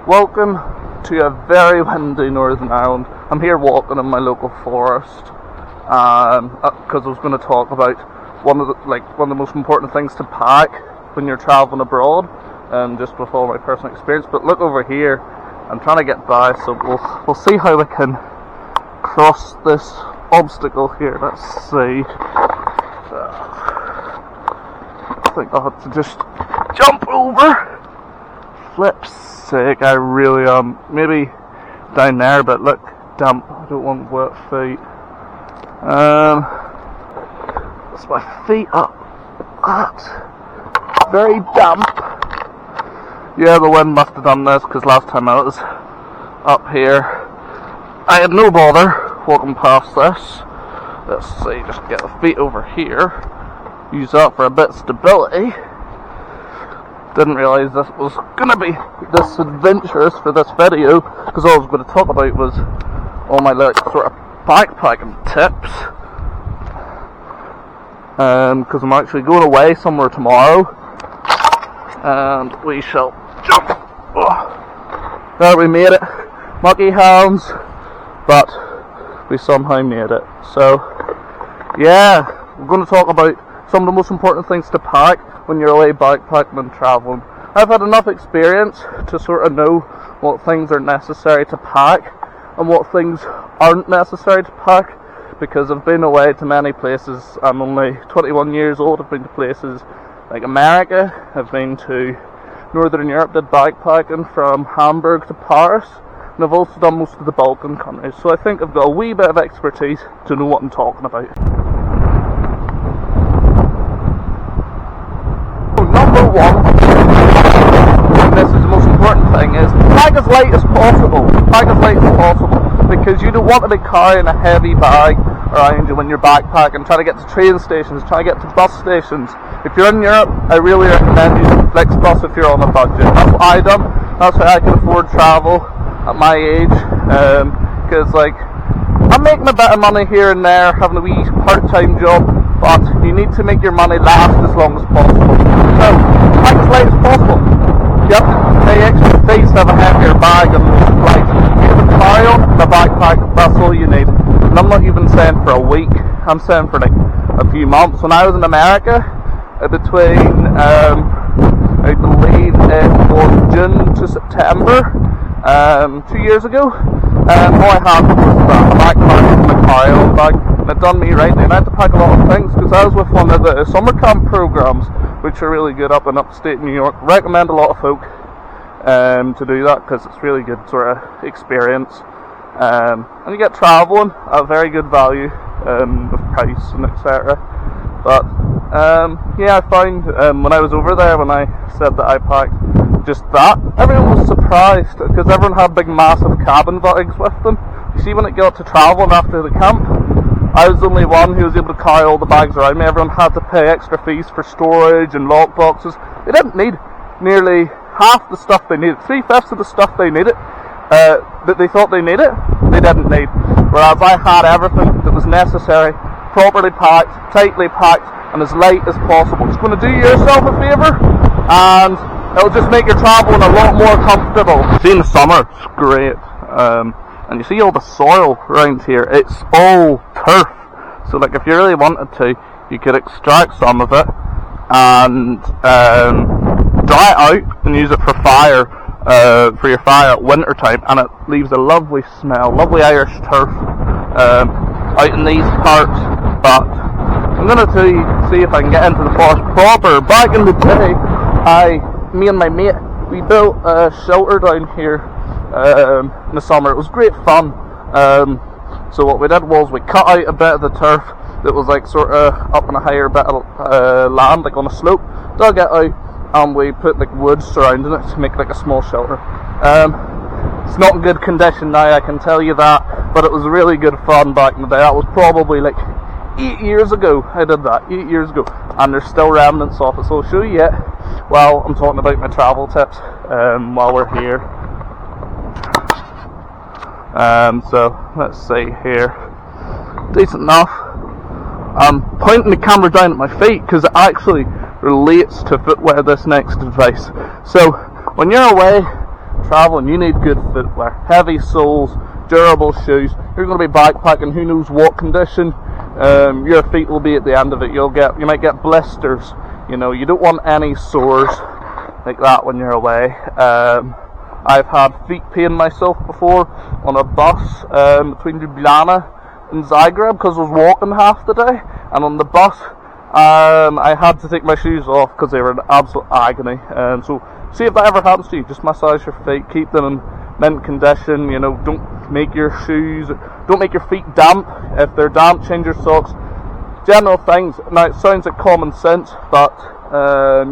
Welcome to a very windy Northern Ireland. I'm here walking in my local forest because I was going to talk about one of the most important things to pack when you're traveling abroad, just with all my personal experience. But look over here, I'm trying to get by, so we'll see how we can cross this obstacle here. Let's see. I think I'll have to just jump over. Flip's sake, I really am. Maybe down there, but look, damp. I don't want wet feet. That's my feet up. That's very damp. Yeah, the wind must have done this, because last time I was up here, I had no bother walking past this. Let's see, just get the feet over here. Use that for a bit of stability. Didn't realise this was going to be this adventurous for this video, because all I was going to talk about was all my sort of backpacking tips. Because I'm actually going away somewhere tomorrow, and we shall jump. Oh, there, we made it. Mucky hands, but we somehow made it. So, yeah, we're going to talk about some of the most important things to pack when you're away backpacking and travelling. I've had enough experience to sort of know what things are necessary to pack and what things aren't necessary to pack, because I've been away to many places. I'm only 21 years old. I've been to places like America, I've been to Northern Europe, did backpacking from Hamburg to Paris, and I've also done most of the Balkan countries, so I think I've got a wee bit of expertise to know what I'm talking about. Number one, and this is the most important thing, is pack as light as possible. Pack as light as possible, because you don't want to be carrying a heavy bag around you when you're backpacking, trying to get to train stations, trying to get to bus stations. If you're in Europe, I really recommend using Flixbus if you're on a budget. That's what I done. That's how I can afford travel at my age, because I'm making a bit of money here and there, having a wee part-time job, but you need to make your money last as long as possible. So, pack as light as possible. You have to pay extra fees to have a heavier bag on most flights. You have a carry-on and a backpack, that's all you need. And I'm not even saying for a week, I'm saying for like a few months. When I was in America, between, I believe it was June to September, 2 years ago, all I had was a backpack and a carry-on bag, and it done me right. And I had to pack a lot of things, because I was with one of the summer camp programs, which are really good up in upstate New York. Recommend a lot of folk to do that, because it's really good sort of experience. And you get travelling at a very good value with price and etc. But yeah, I found when I was over there, when I said that I packed just that, everyone was surprised, because everyone had big massive cabin bags with them. You see, when it got to travelling after the camp, I was the only one who was able to carry all the bags around me. Everyone had to pay extra fees for storage and lock boxes. They didn't need nearly half the stuff they needed. 3/5 of the stuff they needed, that they thought they needed, they didn't need. Whereas I had everything that was necessary, properly packed, tightly packed, and as light as possible. It's going to do yourself a favour, and it'll just make your travelling a lot more comfortable. See, in the summer, it's great. And you see all the soil around here, it's all turf. So like, if you really wanted to, you could extract some of it and dry it out and use it for fire, for your fire at winter time, and it leaves a lovely smell, lovely Irish turf out in these parts. But I'm going to see if I can get into the forest proper. Back in the day, me and my mate, we built a shelter down here in the summer. It was great fun. So what we did was we cut out a bit of the turf that was like sort of up on a higher bit of land, like on a slope, dug it out, and we put like wood surrounding it to make like a small shelter. It's not in good condition now, I can tell you that, but it was really good fun back in the day. That was probably like 8 years ago I did that, 8 years ago, and there's still remnants of it, so I'll show you it while I'm talking about my travel tips while we're here. So let's see here, decent enough. I'm pointing the camera down at my feet because it actually relates to footwear, this next advice. So when you're away traveling, you need good footwear, heavy soles, durable shoes. You're going to be backpacking, who knows what condition your feet will be at the end of it. You might get blisters. You know, you don't want any sores like that when you're away. I've had feet pain myself before on a bus between Ljubljana and Zagreb because I was walking half the day, and on the bus I had to take my shoes off because they were in absolute agony. So see if that ever happens to you, just massage your feet, keep them in mint condition. You know, don't make your feet damp. If they're damp, change your socks. General things. Now it sounds like common sense, but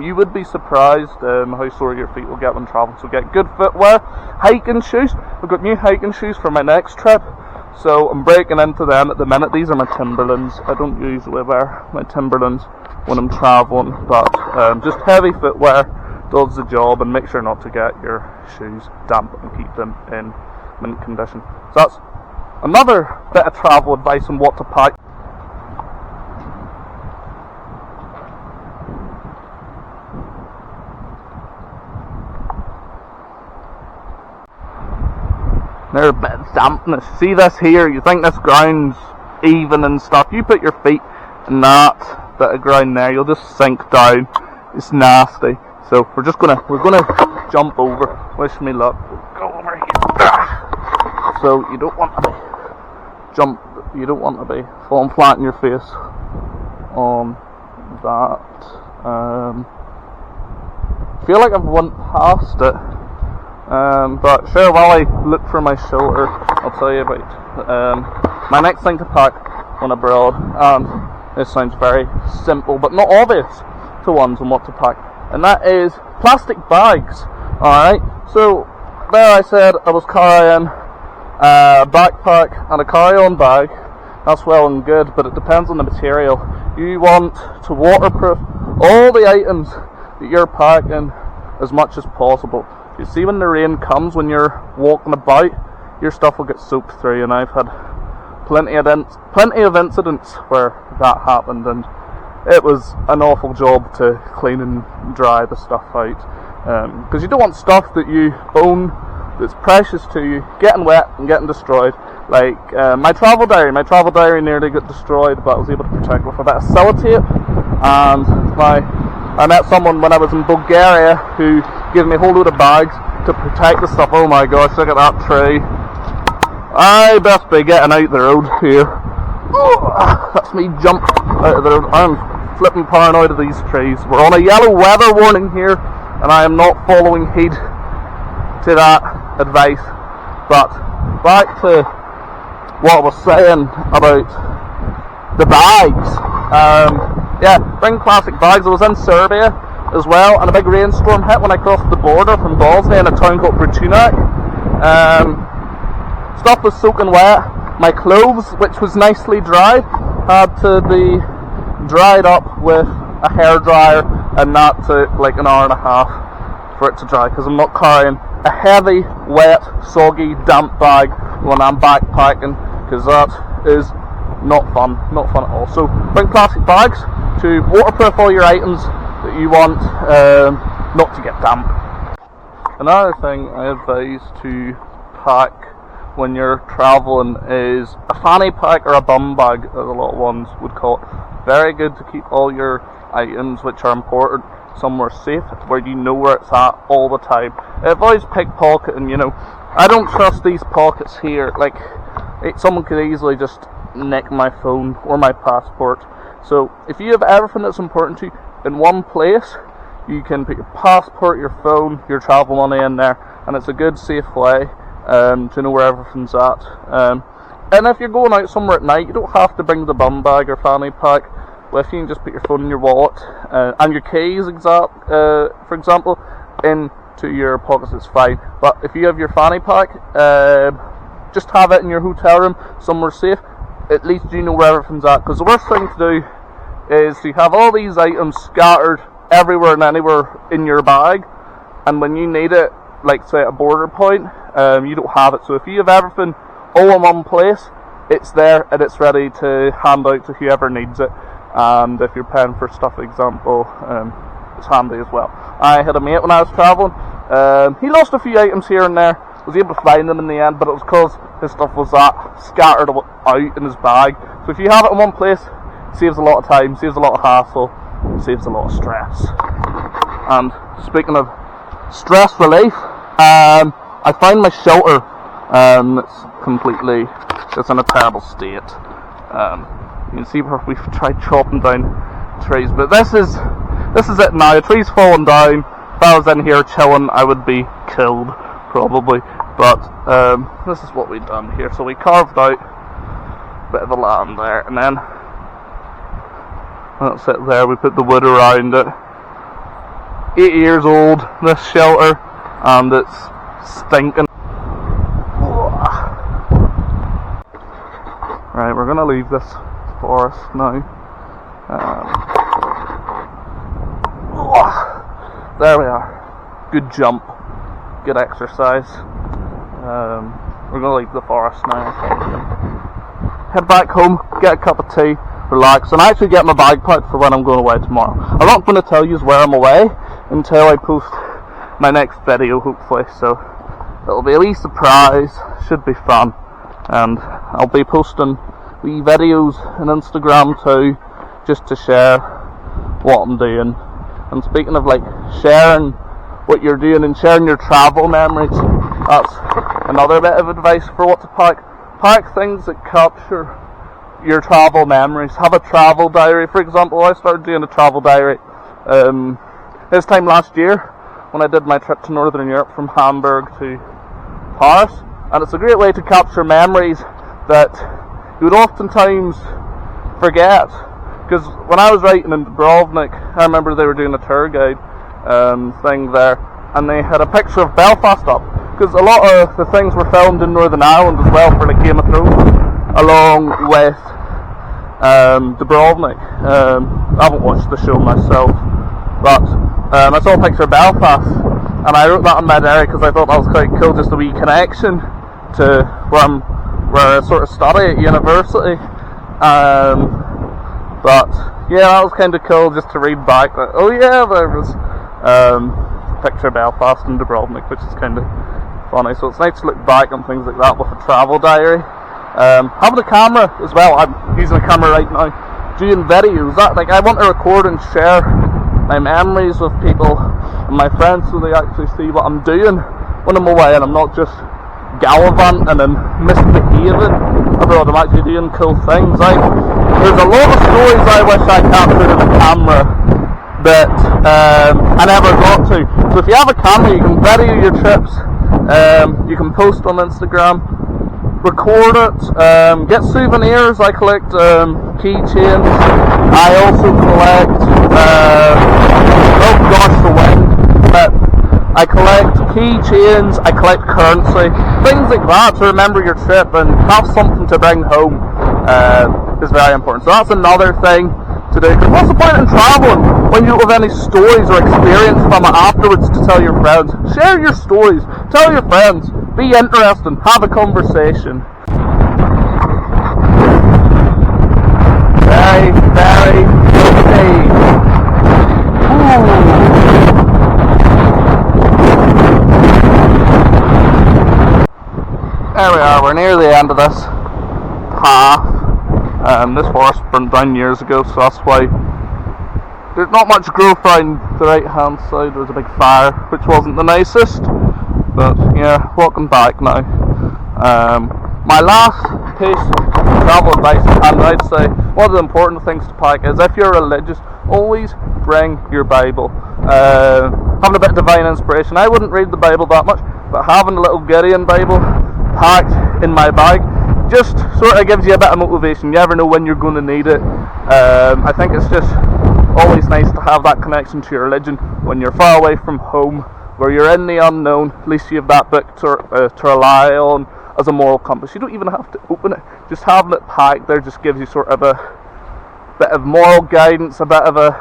you would be surprised how sore your feet will get when traveling. So get good footwear, hiking shoes. I've got new hiking shoes for my next trip, so I'm breaking into them at the minute. These are my Timberlands. I don't usually wear my Timberlands when I'm traveling, but just heavy footwear does the job, and make sure not to get your shoes damp and keep them in mint condition. So that's another bit of travel advice on what to pack. There's a bit of dampness. See this here? You think this ground's even and stuff. You put your feet in that bit of ground there, you'll just sink down. It's nasty. So we're gonna jump over. Wish me luck. Go over here. So you don't want to be falling flat in your face on that. I feel like I've went past it. But sure, while I look for my shoulder, I'll tell you about my next thing to pack when abroad. This sounds very simple, but not obvious to ones on what to pack, and that is plastic bags. Alright, so there I said I was carrying a backpack and a carry-on bag. That's well and good, but it depends on the material. You want to waterproof all the items that you're packing as much as possible. You see, when the rain comes, when you're walking about, your stuff will get soaked through, and I've had plenty of incidents where that happened, and it was an awful job to clean and dry the stuff out, because you don't want stuff that you own that's precious to you getting wet and getting destroyed. Like my travel diary nearly got destroyed, but I was able to protect it with a bit of sellotape. And I met someone when I was in Bulgaria who gave me a whole load of bags to protect the stuff. Oh my gosh, look at that tree. I best be getting out the road here. Oh, that's me jump out of the road. I'm flipping paranoid of these trees. We're on a yellow weather warning here, and I am not following heed to that advice. But back to what I was saying about the bags. Yeah, bring plastic bags. I was in Serbia as well, and a big rainstorm hit when I crossed the border from Bosnia in a town called Bratunac. Stuff was soaking wet. My clothes, which was nicely dry, had to be dried up with a hairdryer, and that took like an hour and a half for it to dry, because I'm not carrying a heavy, wet, soggy, damp bag when I'm backpacking, because that is not fun at all. So bring plastic bags to waterproof all your items that you want not to get damp. Another thing I advise to pack when you're traveling is a fanny pack or a bum bag, as a lot of ones would call it. Very good to keep all your items which are important somewhere safe, where you know where it's at all the time. It avoids pickpocketing. You know, I don't trust these pockets here. Like, someone could easily just nick my phone or my passport. So if you have everything that's important to you in one place, you can put your passport, your phone, your travel money in there, and it's a good safe way to know where everything's at. And if you're going out somewhere at night, you don't have to bring the bum bag or fanny pack with you. You can just put your phone in your wallet and your keys, for example, into your pockets. It's fine. But if you have your fanny pack, just have it in your hotel room somewhere safe. At least you know where everything's at, because the worst thing to do is to have all these items scattered everywhere and anywhere in your bag, and when you need it, like say at a border point, you don't have it. So if you have everything all in one place, it's there and it's ready to hand out to whoever needs it. And if you're paying for stuff, for example, it's handy as well. I had a mate when I was travelling He lost a few items here and there, was able to find them in the end, but it was because his stuff was that scattered out in his bag. So if you have it in one place, it saves a lot of time, saves a lot of hassle, saves a lot of stress. And speaking of stress relief, I found my shelter. It's in a terrible state. You can see where we've tried chopping down trees, but this is it now. A tree's fallen down. If I was in here chilling, I would be killed, probably. But this is what we've done here. So we carved out a bit of the land there, and then that's it there. We put the wood around it. 8 years old, this shelter, and it's stinking. Right, we're gonna leave this forest now. There we are. Good jump, good exercise. We're gonna leave the forest now. Head back home, get a cup of tea, relax, and actually get my bag packed for when I'm going away tomorrow. I'm not going to tell you where I'm away until I post my next video, hopefully. So it'll be a wee surprise. Should be fun, and I'll be posting wee videos on Instagram too, just to share what I'm doing. And speaking of like sharing what you're doing and sharing your travel memories, that's another bit of advice for what to pack. Pack things that capture your travel memories. Have a travel diary. For example, I started doing a travel diary this time last year when I did my trip to Northern Europe from Hamburg to Paris, and it's a great way to capture memories that you would oftentimes forget. Because when I was writing in Dubrovnik, I remember they were doing a tour guide thing there, and they had a picture of Belfast up, because a lot of the things were filmed in Northern Ireland as well for like Game of Thrones, along with Dubrovnik. I haven't watched the show myself, but I saw a picture of Belfast, and I wrote that in my diary because I thought that was quite cool, just a wee connection to where I sort of study at university. But yeah, that was kind of cool just to read back that, oh yeah, there was picture of Belfast and Dubrovnik, which is kind of funny. So it's nice to look back on things like that with a travel diary. Having a camera as well. I'm using a camera right now, doing videos. I want to record and share my memories with people and my friends, so they actually see what I'm doing when I'm away, and I'm not just gallivanting and misbehaving abroad. I'm actually doing cool things. There's a lot of stories I wish I captured in a camera that I never got to. So if you have a camera, you can video your trips. You can post on Instagram, record it, get souvenirs. I collect keychains. I also collect the wind. But I collect keychains, I collect currency, things like that to remember your trip and have something to bring home is very important. So that's another thing to do. Because what's the point in travelling when you don't have any stories or experience from it afterwards to tell your friends? Share your stories, tell your friends, be interesting, have a conversation. Very, very good day. There we are, we're near the end of this path. This forest burned down years ago, so that's why there's not much growth around the right hand side. There was a big fire, which wasn't the nicest, but yeah, welcome back now. My last piece of travel advice, and I'd say one of the important things to pack, is if you're religious, always bring your Bible. Having a bit of divine inspiration. I wouldn't read the Bible that much, but having a little Gideon Bible packed in my bag just sort of gives you a bit of motivation. You never know when you're going to need it. I think it's just always nice to have that connection to your religion when you're far away from home, where you're in the unknown. At least you have that book to rely on as a moral compass. You don't even have to open it. Just having it packed there just gives you sort of a bit of moral guidance, a bit of a,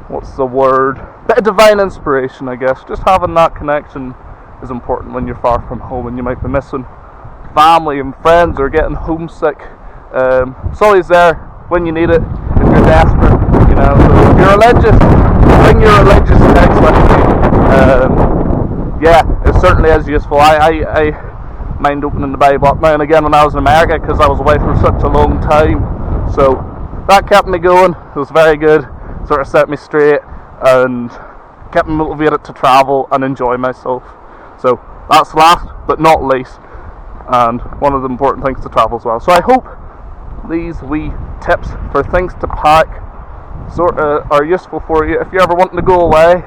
what's the word? Bit of divine inspiration, I guess. Just having that connection is important when you're far from home and you might be missing family and friends or getting homesick. It's always there when you need it if you're desperate, you know. So if you're religious, bring your religious text with you. yeah, it certainly is useful. I mind opening the Bible up now and again when I was in America, because I was away for such a long time. So that kept me going. It was very good. Sort of set me straight and kept me motivated to travel and enjoy myself. So that's last but not least, and one of the important things to travel as well. So I hope these wee tips for things to pack sort of are useful for you if you're ever wanting to go away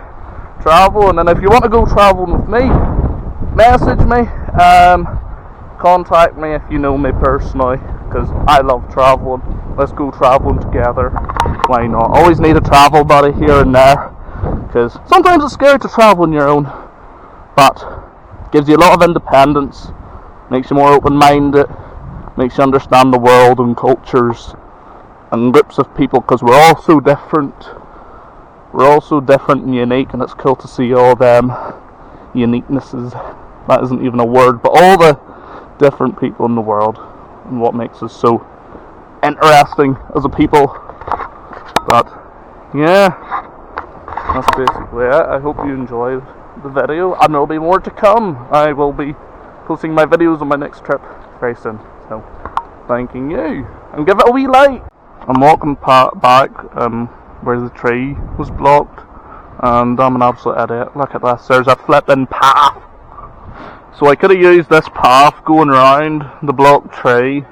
traveling. And if you want to go traveling with me, message me, contact me if you know me personally, because I love traveling. Let's go traveling together. Why not? Always need a travel buddy here and there, because sometimes it's scary to travel on your own, but gives you a lot of independence, makes you more open-minded, makes you understand the world and cultures and groups of people, because we're all so different. We're all so different and unique, and it's cool to see all them uniquenesses. That isn't even a word, but all the different people in the world, and what makes us so interesting as a people. But yeah, that's basically it. I hope you enjoyed the video, and there'll be more to come. I will be posting my videos on my next trip very soon, so thanking you, and give it a wee like. I'm walking back where the tree was blocked, and I'm an absolute idiot. Look at this, there's a flipping path. So I could have used this path going around the blocked tree,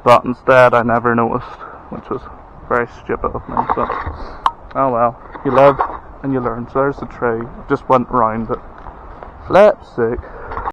but instead I never noticed, which was very stupid of me. But oh well, you live and you learn. So there's the tree, just went round it. Flip sick.